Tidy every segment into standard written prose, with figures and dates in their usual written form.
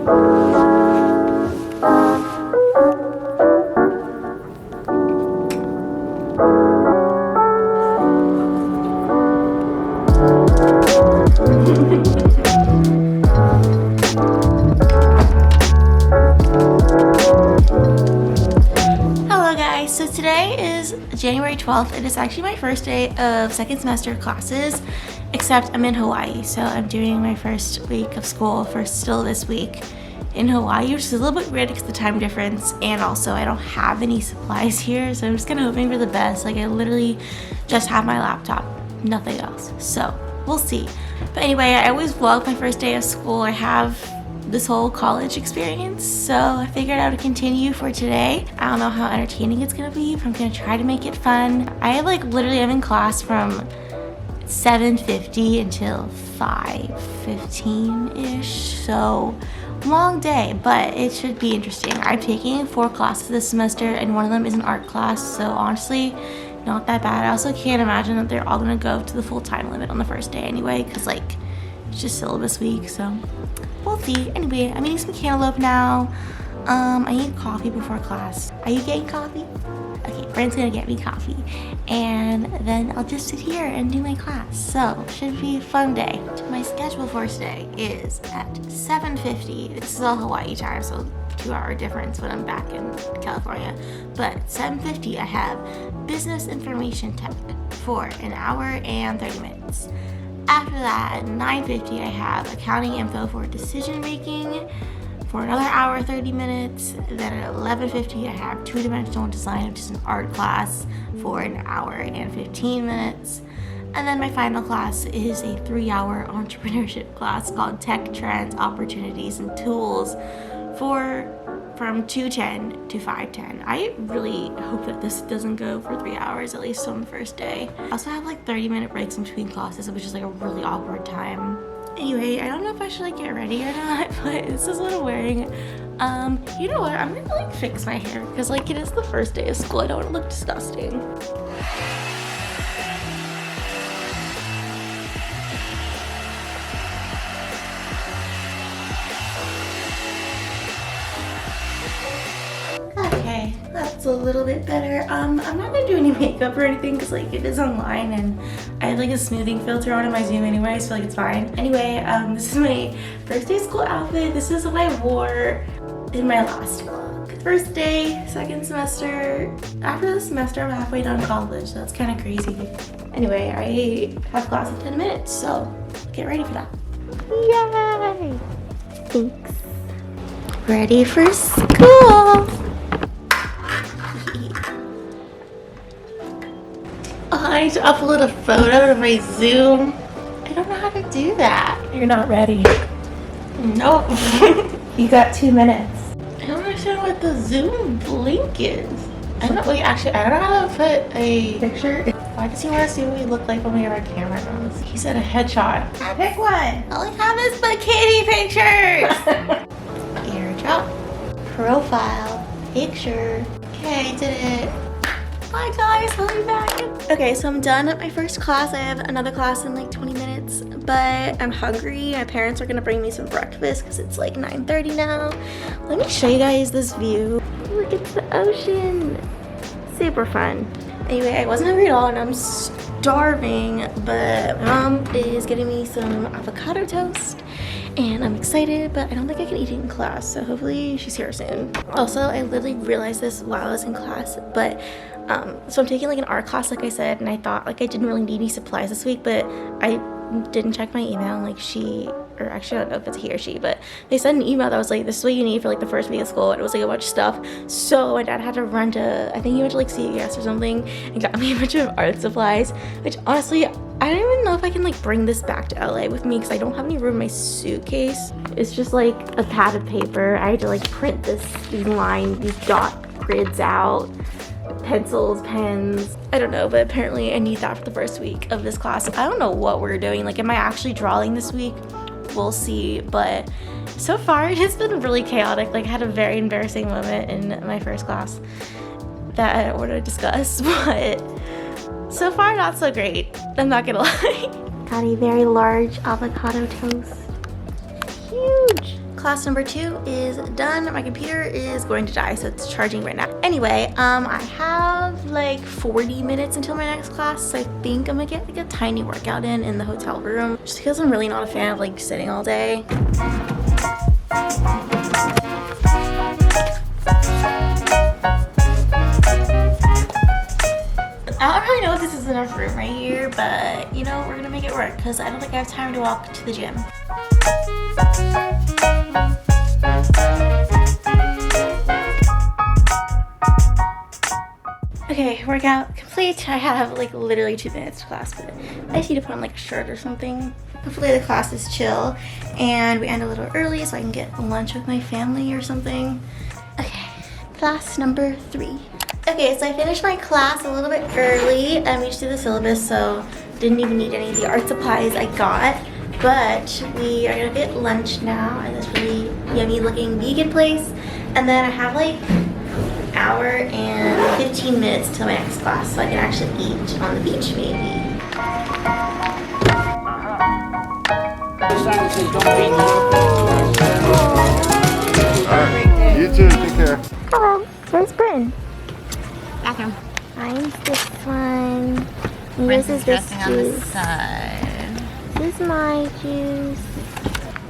So today is January 12th. It is actually my first day of second semester classes, except I'm in Hawaii. So I'm doing my first week of school for still this week in Hawaii, which is a little bit weird because of the time difference, and also I don't have any supplies here. So I'm just kind of hoping for the best. Like, I literally just have my laptop, nothing else. So we'll see. But anyway, I always vlog my first day of school. I have this whole college experience, so I figured I would continue for today. I don't know how entertaining it's gonna be, but I'm gonna try to make it fun. I literally am in class from 7:50 until 5:15-ish, so long day, but it should be interesting. I'm taking 4 classes this semester, and one of them is an art class, so honestly, not that bad. I also can't imagine that they're all gonna go to the full time limit on the first day anyway, because it's just syllabus week, so we'll see. Anyway, I'm eating some cantaloupe now. I need coffee before class. Are you getting coffee? Okay, Brent's gonna get me coffee. And then I'll just sit here and do my class. So, should be a fun day. My schedule for today is at 7:50. This is all Hawaii time, so 2-hour difference when I'm back in California. But at 7:50, I have business information tech for an hour and 30 minutes. After that, at 9:50, I have accounting info for decision making for another hour, 30 minutes. Then at 11:50, I have two-dimensional design, which is an art class, for an hour and 15 minutes. And then my final class is a 3-hour entrepreneurship class called Tech Trends, Opportunities, and Tools from 2:10 to 5:10. I really hope that this doesn't go for 3 hours, at least on the first day. I also have 30-minute breaks in between classes, which is a really awkward time. Anyway, I don't know if I should get ready or not, but this is what I'm wearing. You know what? I'm gonna fix my hair because it is the first day of school. I don't want to look disgusting. Okay, that's a little bit better. I'm not gonna do any makeup or anything because it is online and I have a smoothing filter on in my Zoom anyway, so it's fine. Anyway, this is my first day school outfit. This is what I wore in my last vlog. First day, second semester. After the semester, I'm halfway done college, so that's kind of crazy. Anyway, I have class in 10 minutes, so get ready for that. Yay! Thanks. Ready for school! I need to upload a photo to my Zoom. I don't know how to do that. You're not ready. Nope. You got 2 minutes. I don't understand what the Zoom link is. I don't know how to put a picture. Why does he want to see what we look like when we have our camera on? He said a headshot. Pick one. All I have is bikini pictures. Airdrop. Profile. Picture. Okay, did it. Bye guys, I'll be back. Okay, so I'm done at my first class. I have another class in 20 minutes, but I'm hungry. My parents are gonna bring me some breakfast because it's 9:30 now. Let me show you guys this view. Look, it's the ocean. Super fun. Anyway, I wasn't hungry at all and I'm starving, but mom is getting me some avocado toast. And I'm excited, but I don't think I can eat it in class, so hopefully she's here soon. Also, I literally realized this while I was in class, but so I'm taking an art class, like I said, and I thought I didn't really need any supplies this week, but I didn't check my email, and or actually I don't know if it's he or she, but they sent an email that was this is what you need for the first week of school, and it was a bunch of stuff. So my dad had to run to, I think he went to CVS or something, and got me a bunch of art supplies, which honestly, I don't even know if I can bring this back to LA with me because I don't have any room in my suitcase. It's just a pad of paper. I had to print these dot grids out, pencils, pens. I don't know, but apparently I need that for the first week of this class. I don't know what we're doing. Am I actually drawing this week? We'll see, but so far it has been really chaotic. I had a very embarrassing moment in my first class that I don't want to discuss, but so far not so great. I'm not gonna lie. Got a very large avocado toast. Huge. class number 2 is done. My computer is going to die, so it's charging right now. Anyway, I have like 40 minutes until my next class, so I think I'm gonna get like a tiny workout in the hotel room, just because I'm really not a fan of like sitting all day. I don't really know if this is enough room right here, but you know, we're gonna make it work because I don't think I have time to walk to the gym. Okay, workout complete. I have like literally 2 minutes to class, but I just need to put on like a shirt or something. Hopefully the class is chill and we end a little early so I can get lunch with my family or something. Okay, class number 3. Okay, so I finished my class a little bit early and we just did the syllabus, so didn't even need any of the art supplies I got. But we are gonna get lunch now at this really yummy looking vegan place. And then I have like an hour and 15 minutes till my next class, so I can actually eat on the beach maybe. Alright, you too, take care. Hello, where's Bryn? Bathroom. Mine's this one. And This this is is this dressing on the juice. side. This is my juice.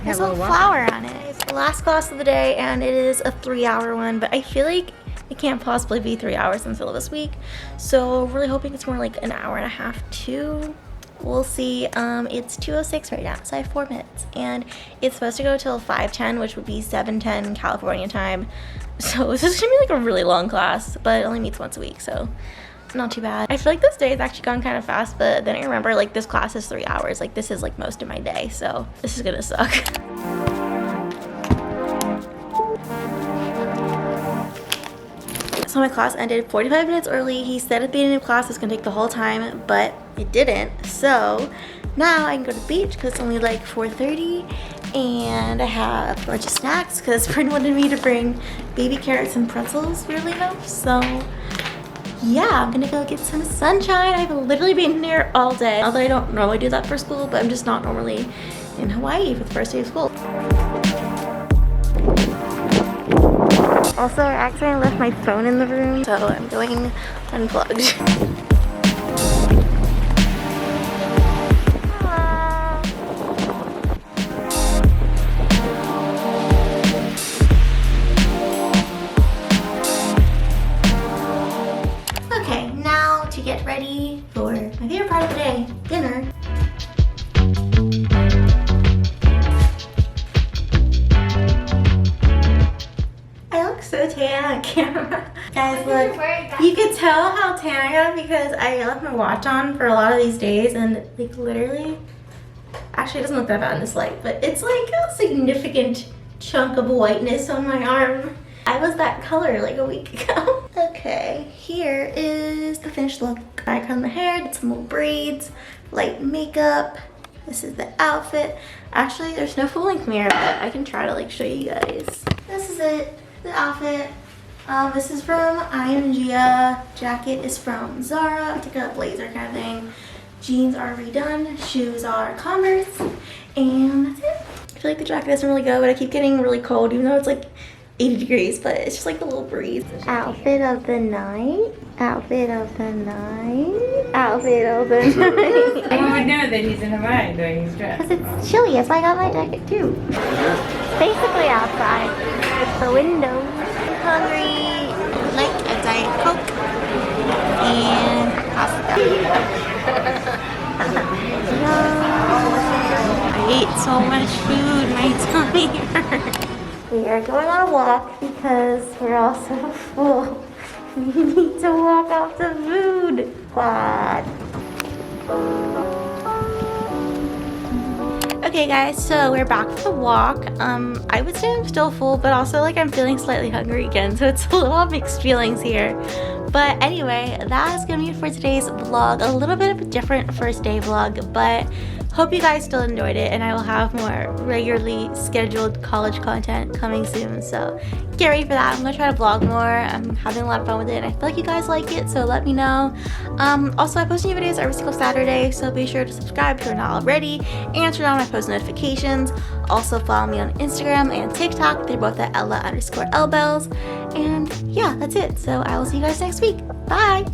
There's a little water. flower on it. It's the last class of the day and it is a 3-hour one, but I feel like it can't possibly be 3 hours in syllabus week. So really hoping it's more like an hour and a half too. We'll see. It's 2:06 right now, so I have 4 minutes. And it's supposed to go till 5:10, which would be 7:10 California time. So this is gonna be like a really long class, but it only meets once a week, so it's not too bad. I feel like this day has actually gone kind of fast, but then I remember like this class is 3 hours. Like this is like most of my day, so this is gonna suck. So my class ended 45 minutes early. He said at the beginning of class it's gonna take the whole time, but it didn't. So now I can go to the beach because it's only like 4:30 and I have a bunch of snacks because Bryn wanted me to bring baby carrots and pretzels, weirdly enough. So yeah, I'm gonna go get some sunshine. I've literally been here all day. Although I don't normally do that for school, but I'm just not normally in Hawaii for the first day of school. Also, I accidentally left my phone in the room, so I'm going unplugged. Okay, now to get ready for my favorite part of the day, dinner. So tan on camera. Guys, look, you could tell how tan I got because I left my watch on for a lot of these days and like literally, actually it doesn't look that bad in this light, but it's like a significant chunk of whiteness on my arm. I was that color like a week ago. Okay, here is the finished look. I cut my hair, did some little braids, light makeup. This is the outfit. Actually, there's no full-length mirror, but I can try to like show you guys. This is it. The outfit. This is from IMG. Jacket is from Zara. It's like a blazer kind of thing. Jeans are redone. Shoes are Converse. And that's it. I feel like the jacket doesn't really go, but I keep getting really cold even though it's like 80 degrees, but it's just like a little breeze. Outfit of the night. Outfit of the night. Outfit of the night. I would know that he's in Hawaii during his dress. Because it's chilly, that's why I got my jacket too. It's basically outside. It's the window. I'm hungry, like a Diet Coke and pasta. I ate so much food, my tummy hurts. We are going on a walk because we're all so full. We need to walk off the food. Quad. Okay guys, so we're back from the walk. I would say I'm still full, but also like I'm feeling slightly hungry again, so it's a little mixed feelings here. But anyway, that is gonna be it for today's vlog. A little bit of a different first day vlog, but Hope you guys still enjoyed it, and I will have more regularly scheduled college content coming soon, so get ready for that. I'm gonna try to vlog more. I'm having a lot of fun with it, and I feel like you guys like it, so let me know. Also, I post new videos every single Saturday, so be sure to subscribe if you're not already, and turn on my post notifications. Also, follow me on Instagram and TikTok. They're both at Ella_Elbells. And yeah, that's it. So I will see you guys next week. Bye!